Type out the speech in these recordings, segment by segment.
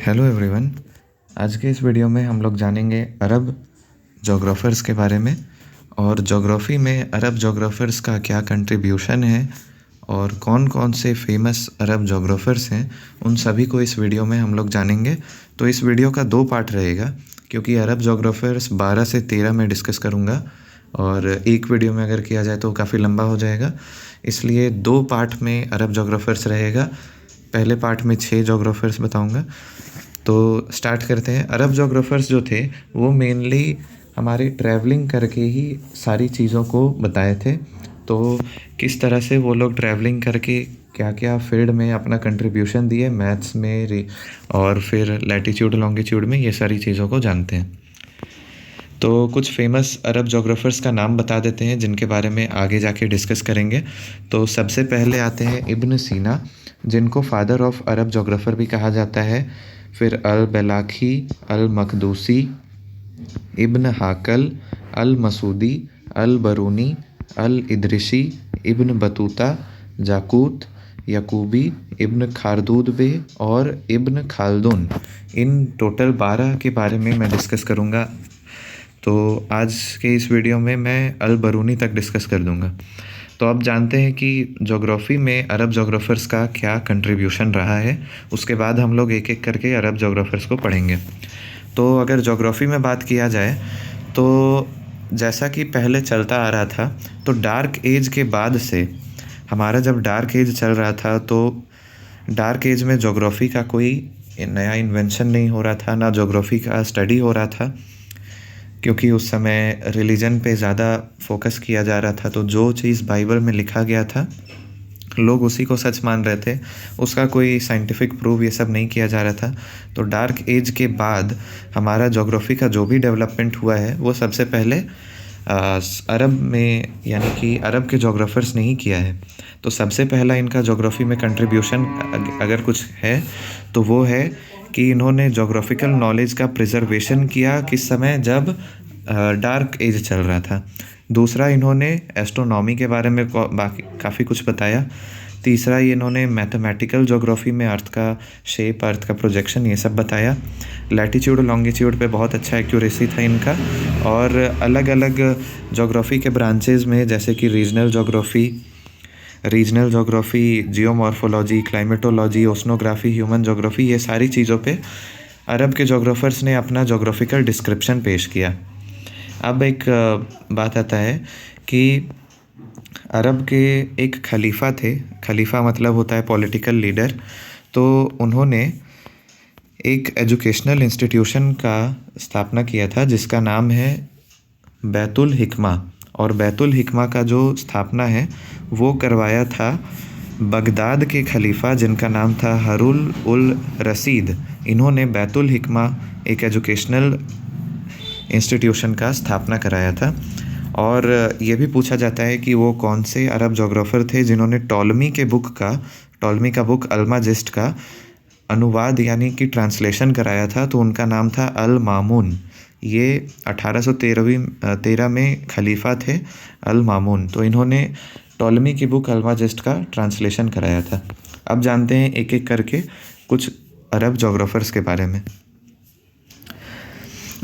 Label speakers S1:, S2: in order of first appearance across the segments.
S1: Hello everyone. आज के इस वीडियो में हम लोग जानेंगे अरब जोग्राफ़र्स के बारे में और जोग्राफ़ी में अरब जोग्राफ़र्स का क्या कंट्रीब्यूशन है और कौन कौन से फेमस अरब जोग्राफ़र्स हैं, उन सभी को इस वीडियो में हम लोग जानेंगे। तो इस वीडियो का 2 पार्ट रहेगा क्योंकि अरब जोग्राफ़र्स 12 से 13 में डिस्कस करूँगा और एक वीडियो में अगर किया जाए तो काफ़ी लंबा हो जाएगा, इसलिए 2 पार्ट में अरब जोग्राफ़र्स रहेगा। पहले पार्ट में 6 जोग्राफ़र्स बताऊँगा। तो स्टार्ट करते हैं। अरब जोग्राफ़र्स जो थे वो मेनली हमारे ट्रैवलिंग करके ही सारी चीज़ों को बताए थे। तो किस तरह से वो लोग ट्रैवलिंग करके क्या क्या फील्ड में अपना कंट्रीब्यूशन दिए, मैथ्स में और फिर लैटीट्यूड लॉन्गिट्यूड में, ये सारी चीज़ों को जानते हैं। तो कुछ फेमस अरब जोग्राफ़र्स का नाम बता देते हैं जिनके बारे में आगे जाके डिस्कस करेंगे। तो सबसे पहले आते हैं इब्न सीना, जिनको फादर ऑफ अरब जोग्राफ़र भी कहा जाता है। फिर अल बेलाखी, अल मकदूसी, इब्न हाकल, अल मसूदी, अल बरूनी, अल इदरिसी, इब्न बतूता, जाकूत, यकूबी, इब्न खारदूद बे और इब्न खालदून। इन टोटल 12 के बारे में मैं डिस्कस करूँगा। तो आज के इस वीडियो में मैं अल बरूनी तक डिस्कस कर दूँगा। तो अब जानते हैं कि जोग्राफ़ी में अरब जोग्राफ़र्स का क्या कंट्रीब्यूशन रहा है। उसके बाद हम लोग एक एक करके अरब जोग्राफ़र्स को पढ़ेंगे। तो अगर जोग्राफ़ी में बात किया जाए तो जैसा कि पहले चलता आ रहा था, तो डार्क एज के बाद से हमारा जब डार्क एज चल रहा था तो डार्क एज में जोग्राफ़ी का कोई नया इन्वेंशन नहीं हो रहा था, ना जोग्राफ़ी का स्टडी हो रहा था, क्योंकि उस समय रिलीजन पे ज़्यादा फोकस किया जा रहा था। तो जो चीज़ बाइबल में लिखा गया था लोग उसी को सच मान रहे थे, उसका कोई साइंटिफिक प्रूफ ये सब नहीं किया जा रहा था। तो डार्क एज के बाद हमारा जोग्राफ़ी का जो भी डेवलपमेंट हुआ है वो सबसे पहले अरब में, यानी कि अरब के जोग्राफ़र्स ने ही किया है। तो सबसे पहला इनका जोग्राफ़ी में कंट्रीब्यूशन अगर कुछ है तो वो है कि इन्होंने जोग्राफ़िकल नॉलेज का प्रिजर्वेशन किया किस समय, जब डार्क एज चल रहा था। दूसरा, इन्होंने एस्ट्रोनॉमी के बारे में बाकी काफ़ी कुछ बताया। तीसरा, ये इन्होंने मैथमेटिकल जोग्राफ़ी में अर्थ का शेप, अर्थ का प्रोजेक्शन, ये सब बताया। लैटीट्यूड लॉन्गिट्यूड पे बहुत अच्छा एक्यूरेसी था इनका। और अलग अलग जोग्राफ़ी के ब्रांचेज़ में, जैसे कि regional geography, geomorphology, climatology, oceanography, human geography, ये सारी चीज़ों पे अरब के जोग्राफ़र्स ने अपना जोग्राफ़िकल डिस्क्रिप्शन पेश किया। अब एक बात आता है कि अरब के एक खलीफा थे। खलीफा मतलब होता है पॉलिटिकल लीडर। तो उन्होंने एक एजुकेशनल इंस्टीट्यूशन का स्थापना किया था जिसका नाम है बैतुल हिकमा। और बैतुल हिकमा का जो स्थापना है वो करवाया था बगदाद के खलीफा, जिनका नाम था हारून उल रशीद। इन्होंने बैतुल हिकमा, एक एजुकेशनल इंस्टीट्यूशन का स्थापना कराया था। और ये भी पूछा जाता है कि वो कौन से अरब जोग्राफ़र थे जिन्होंने टॉलमी का बुक अल्माजिस्ट का अनुवाद यानी कि ट्रांसलेशन कराया था। तो उनका नाम था अल मामून। ये 1813 में खलीफा थे अल मामून। तो इन्होंने टॉलमी की बुक अल्माजिस्ट का ट्रांसलेशन कराया था। अब जानते हैं एक एक करके कुछ अरब जोग्राफ़र्स के बारे में।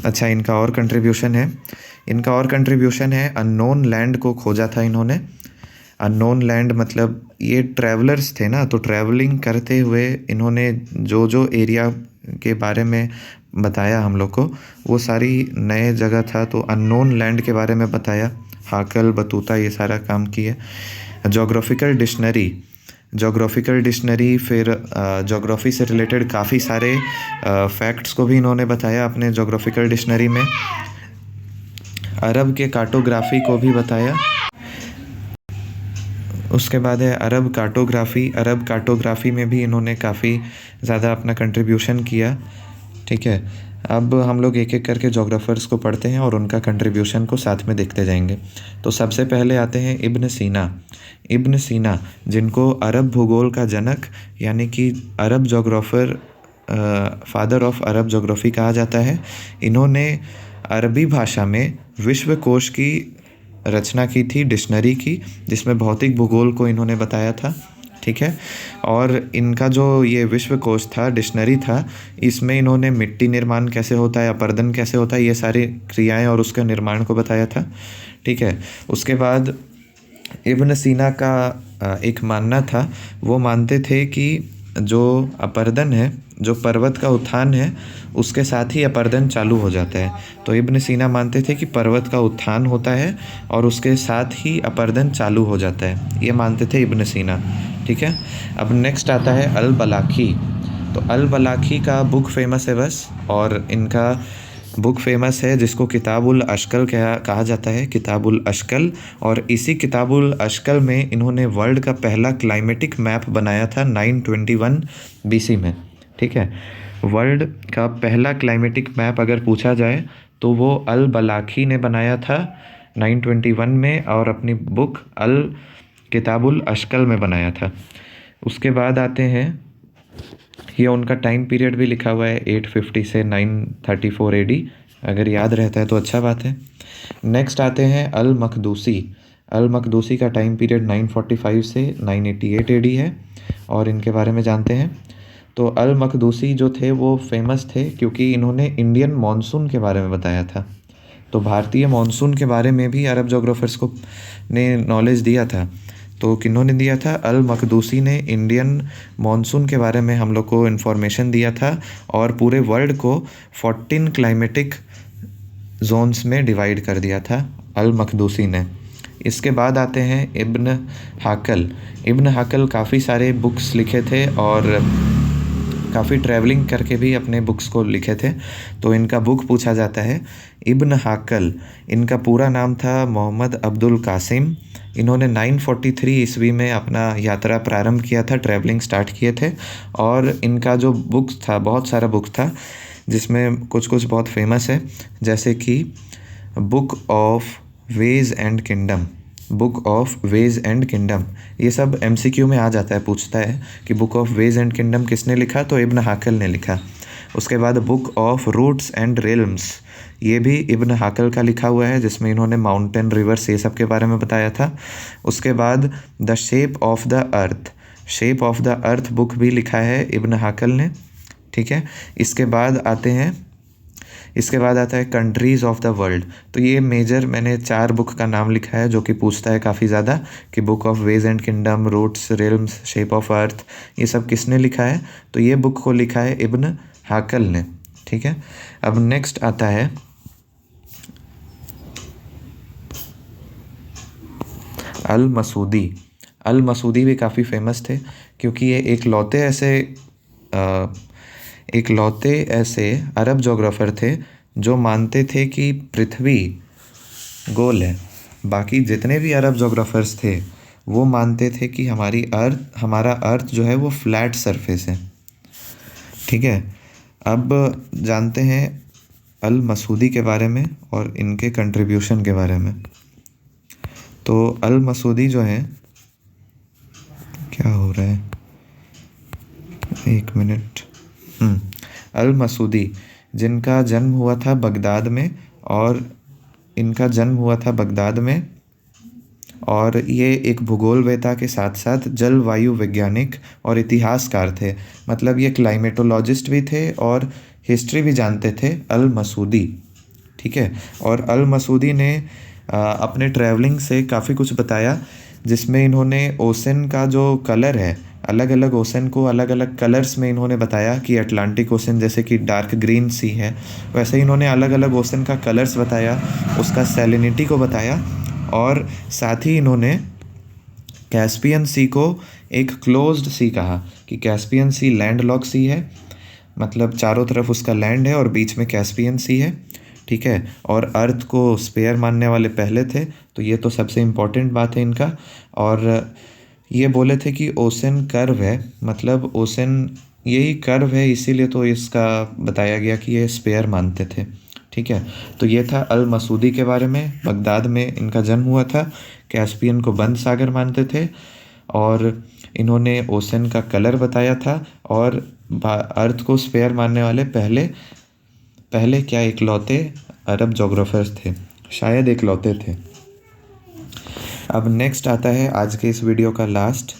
S1: अच्छा, इनका और कंट्रीब्यूशन है अननोन लैंड को खोजा था इन्होंने। अननोन लैंड मतलब ये ट्रैवलर्स थे ना, तो ट्रैवलिंग करते हुए इन्होंने जो जो एरिया के बारे में बताया हम लोग को, वो सारी नए जगह था। तो अननोन लैंड के बारे में बताया, हाकल, बतूता, ये सारा काम किए। जोग्राफ़िकल डिक्शनरी, फिर जोग्राफ़ी से रिलेटेड काफ़ी सारे फैक्ट्स को भी इन्होंने बताया अपने जोग्राफ़िकल डिक्शनरी में। अरब के कार्टोग्राफ़ी को भी बताया। उसके बाद है अरब कार्टोग्राफ़ी में भी इन्होंने काफ़ी ज़्यादा अपना कंट्रीब्यूशन किया। ठीक है, अब हम लोग एक एक करके जोग्राफ़र्स को पढ़ते हैं और उनका कंट्रीब्यूशन को साथ में देखते जाएंगे। तो सबसे पहले आते हैं इब्न सीना, जिनको अरब भूगोल का जनक यानी कि अरब जोग्राफ़र, फादर ऑफ अरब जोग्राफ़ी कहा जाता है। इन्होंने अरबी भाषा में विश्वकोश की रचना की थी, डिक्शनरी की, जिसमें भौतिक भूगोल को इन्होंने बताया था। ठीक है। और इनका जो ये विश्वकोश था, डिक्शनरी था, इसमें इन्होंने मिट्टी निर्माण कैसे होता है, अपर्दन कैसे होता है, ये सारी क्रियाएं और उसका निर्माण को बताया था। ठीक है। उसके बाद इब्न सीना का एक मानना था, वो मानते थे कि जो अपर्दन है, जो पर्वत का उत्थान है, उसके साथ ही अपर्दन चालू हो जाता है। तो इब्न सीना मानते थे कि पर्वत का उत्थान होता है और उसके साथ ही अपर्दन चालू हो जाता है, ये मानते थे इब्न सीना। ठीक है। अब नेक्स्ट आता है अल बलाखी। तो अल बलाखी का बुक फेमस है बस, और इनका बुक फेमस है जिसको किताबुल अशकल कहा जाता है, किताबुल अशकल। और इसी किताबुल अशकल में इन्होंने वर्ल्ड का पहला क्लाइमेटिक मैप बनाया था 921 बीसी में। ठीक है। वर्ल्ड का पहला क्लाइमेटिक मैप अगर पूछा जाए तो वो अल बलाखी ने बनाया था 921 में, और अपनी बुक अल किताबुल अशकल में बनाया था। उसके बाद आते हैं, ये उनका टाइम पीरियड भी लिखा हुआ है 850 से 934 एडी, अगर याद रहता है तो अच्छा बात है। नेक्स्ट आते हैं अल मकदूसी। अल मकदूसी का टाइम पीरियड 945 से 988 एडी है, और इनके बारे में जानते हैं। तो अल मकदूसी जो थे वो फेमस थे क्योंकि इन्होंने इंडियन मॉनसून के बारे में बताया था। तो भारतीय मॉनसून के बारे में भी अरब जोग्राफर्स को ने नॉलेज दिया था। तो किन्होंने दिया था? अल मकदूसी ने इंडियन मॉनसून के बारे में हम लोग को इन्फॉर्मेशन दिया था, और पूरे वर्ल्ड को 14 क्लाइमेटिक जोन्स में डिवाइड कर दिया था अल मकदूसी ने। इसके बाद आते हैं इब्न हाकल। इब्न हाकल काफ़ी सारे बुक्स लिखे थे और काफ़ी ट्रैवलिंग करके भी अपने बुक्स को लिखे थे। तो इनका बुक पूछा जाता है इब्न हाकल। इनका पूरा नाम था मोहम्मद अब्दुल कासिम। इन्होंने 943 ईस्वी में अपना यात्रा प्रारंभ किया था, ट्रैवलिंग स्टार्ट किए थे। और इनका जो बुक्स था, बहुत सारा बुक था, जिसमें कुछ कुछ बहुत फेमस है, जैसे कि book of ways and kingdom. Book of ways and kingdom, ये सब MCQ में आ जाता है, पूछता है कि book of ways and kingdom किसने लिखा, तो इब्न हाकल ने लिखा। उसके बाद book of routes and realms, ये भी इब्न हाकल का लिखा हुआ है, जिसमें इन्होंने माउंटेन, रिवर्स, ये सब के बारे में बताया था। उसके बाद the shape of the earth, shape of the earth book भी लिखा है इब्न हाकल ने। ठीक है। इसके बाद आता है कंट्रीज़ ऑफ द वर्ल्ड। तो ये मेजर मैंने 4 बुक का नाम लिखा है जो कि पूछता है काफ़ी ज़्यादा कि book of ways and kingdom, routes, realms, shape of earth, ये सब किसने लिखा है, तो ये बुक को लिखा है इब्न हाकल ने। ठीक है। अब नेक्स्ट आता है अल मसूदी। अल मसूदी भी काफ़ी फेमस थे क्योंकि ये एक लौते ऐसे अरब जोग्राफर थे जो मानते थे कि पृथ्वी गोल है। बाकी जितने भी अरब जोग्राफर्स थे वो मानते थे कि हमारा अर्थ जो है वो फ्लैट सरफेस है। ठीक है। अब जानते हैं अल मसूदी के बारे में और इनके कंट्रीब्यूशन के बारे में। तो अल मसूदी जो है, क्या हो रहा है, 1 मिनट। अल मसूदी, जिनका जन्म हुआ था बगदाद में, और और ये एक भूगोलवेता के साथ साथ जलवायु वैज्ञानिक और इतिहासकार थे। मतलब ये क्लाइमेटोलॉजिस्ट भी थे और हिस्ट्री भी जानते थे, अल मसूदी। ठीक है। और अल मसूदी ने अपने ट्रैवलिंग से काफ़ी कुछ बताया, जिसमें इन्होंने ओशन का जो कलर है, अलग अलग ओशन को अलग अलग कलर्स में इन्होंने बताया कि अटलांटिक ओशन जैसे कि डार्क ग्रीन सी है, वैसे ही इन्होंने अलग अलग ओशन का कलर्स बताया, उसका सैलिनिटी को बताया। और साथ ही इन्होंने कैस्पियन सी को एक क्लोज्ड सी कहा कि कैस्पियन सी लैंडलॉक सी है, मतलब चारों तरफ उसका लैंड है और बीच में कैस्पियन सी है। ठीक है। और अर्थ को स्पेयर मानने वाले पहले थे, तो ये तो सबसे इम्पोर्टेंट बात है इनका। और ये बोले थे कि ओशन कर्व है, मतलब ओशन यही कर्व है, इसीलिए तो इसका बताया गया कि ये स्पेयर मानते थे। ठीक है। तो ये था अल मसूदी के बारे में। बगदाद में इनका जन्म हुआ था, कैस्पियन को बंद सागर मानते थे, और इन्होंने ओशन का कलर बताया था, और अर्थ को स्पेयर मानने वाले पहले क्या इकलौते अरब जोग्राफर्स थे, शायद इकलौते थे। अब नेक्स्ट आता है आज के इस वीडियो का लास्ट,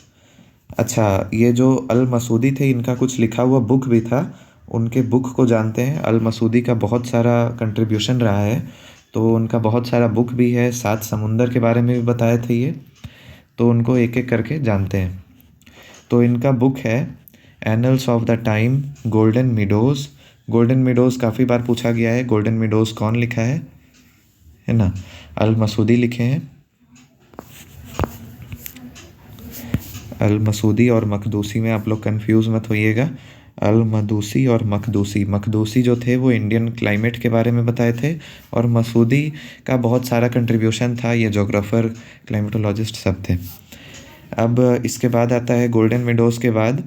S1: अच्छा, ये जो अल मसूदी थे इनका कुछ लिखा हुआ बुक भी था, उनके बुक को जानते हैं। अल मसूदी का बहुत सारा कंट्रीब्यूशन रहा है, तो उनका बहुत सारा बुक भी है, 7 समुंदर के बारे में भी बताए थे ये, तो उनको एक एक करके जानते हैं। तो इनका बुक है annals of the time, golden meadows. Golden meadows काफ़ी बार पूछा गया है, गोल्डन मिडोज़ कौन लिखा है ना? अल मसूदी लिखे हैं। अल मसूदी और मखदूसी में आप लोग कंफ्यूज मत होइएगा। अल मदूसी और मखदूसी, मखदूसी जो थे वो इंडियन क्लाइमेट के बारे में बताए थे, और मसूदी का बहुत सारा कंट्रीब्यूशन था, ये जोग्राफ़र क्लाइमेटोलॉजिस्ट सब थे। अब इसके बाद आता है गोल्डन मिडोज़ के बाद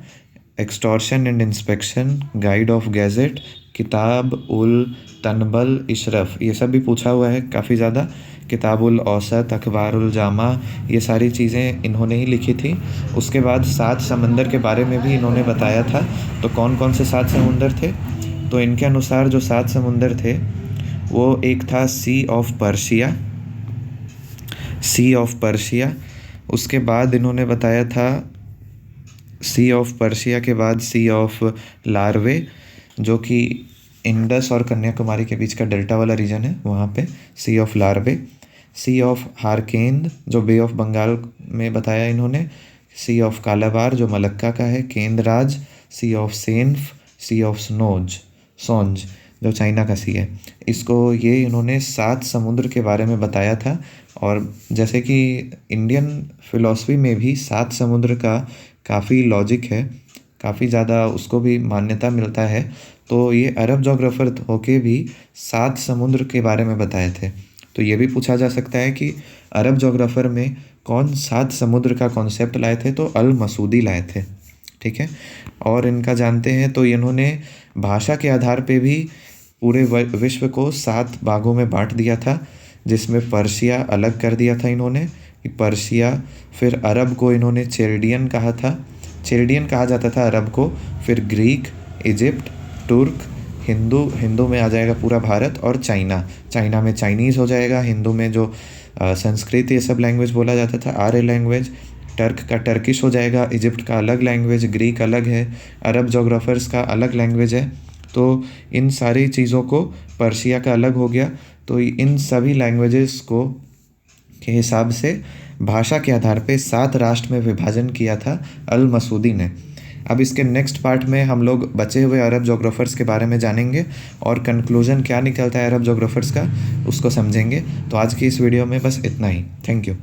S1: extortion and inspection, guide of gadget, किताब उल तनबल इशरफ, ये सब भी पूछा हुआ है काफ़ी ज़्यादा। किताबुल औसत, अखबारुल जामा, ये सारी चीज़ें इन्होंने ही लिखी थी। उसके बाद 7 समंदर के बारे में भी इन्होंने बताया था। तो कौन कौन से 7 समुंदर थे? तो इनके अनुसार जो 7 समुंदर थे वो एक था sea of Persia, sea of Persia. उसके बाद इन्होंने बताया था सी ऑफ पर्शिया के बाद सी ऑफ लार्वे, जो कि इंडस और कन्याकुमारी के बीच का डेल्टा वाला रीजन है, वहाँ पे सी ऑफ लार्वे। सी ऑफ हारकेंद जो बे ऑफ बंगाल में बताया इन्होंने। सी ऑफ कालाबार जो मलक्का का है, केंद्रराज। सी ऑफ सेन्फ, सी ऑफ सोंज जो चाइना का सी है। इसको ये इन्होंने 7 समुद्र के बारे में बताया था। और जैसे कि इंडियन फिलॉसफी में भी 7 समुद्र का काफ़ी लॉजिक है, काफ़ी ज़्यादा उसको भी मान्यता मिलता है। तो ये अरब जोग्राफ़र होके भी 7 समुद्र के बारे में बताए थे। तो ये भी पूछा जा सकता है कि अरब जोग्राफ़र में कौन 7 समुद्र का कॉन्सेप्ट लाए थे? तो अल मसूदी लाए थे, ठीक है। और इनका जानते हैं तो इन्होंने भाषा के आधार पे भी पूरे विश्व को 7 भागों में बांट दिया था, जिसमें पर्शिया अलग कर दिया था इन्होंने कि पर्शिया। फिर अरब को इन्होंने चेल्डियन कहा था, चेल्डियन कहा जाता था अरब को। फिर ग्रीक, इजिप्ट, तुर्क, हिंदू में आ जाएगा पूरा भारत, और चाइना में चाइनीज़ हो जाएगा। हिंदू में जो संस्कृत ये सब लैंग्वेज बोला जाता था, आर्य लैंग्वेज। टर्क का टर्किश हो जाएगा, इजिप्ट का अलग लैंग्वेज, ग्रीक अलग है, अरब जोग्राफ़र्स का अलग लैंग्वेज है। तो इन सारी चीज़ों को पर्शिया का अलग हो गया। तो इन सभी लैंग्वेजेस को के हिसाब से भाषा के आधार पे 7 राष्ट्र में विभाजन किया था अल मसूदी ने। अब इसके नेक्स्ट पार्ट में हम लोग बचे हुए अरब जोग्राफ़र्स के बारे में जानेंगे, और कंक्लूजन क्या निकलता है अरब जोग्राफ़र्स का उसको समझेंगे। तो आज की इस वीडियो में बस इतना ही। Thank you.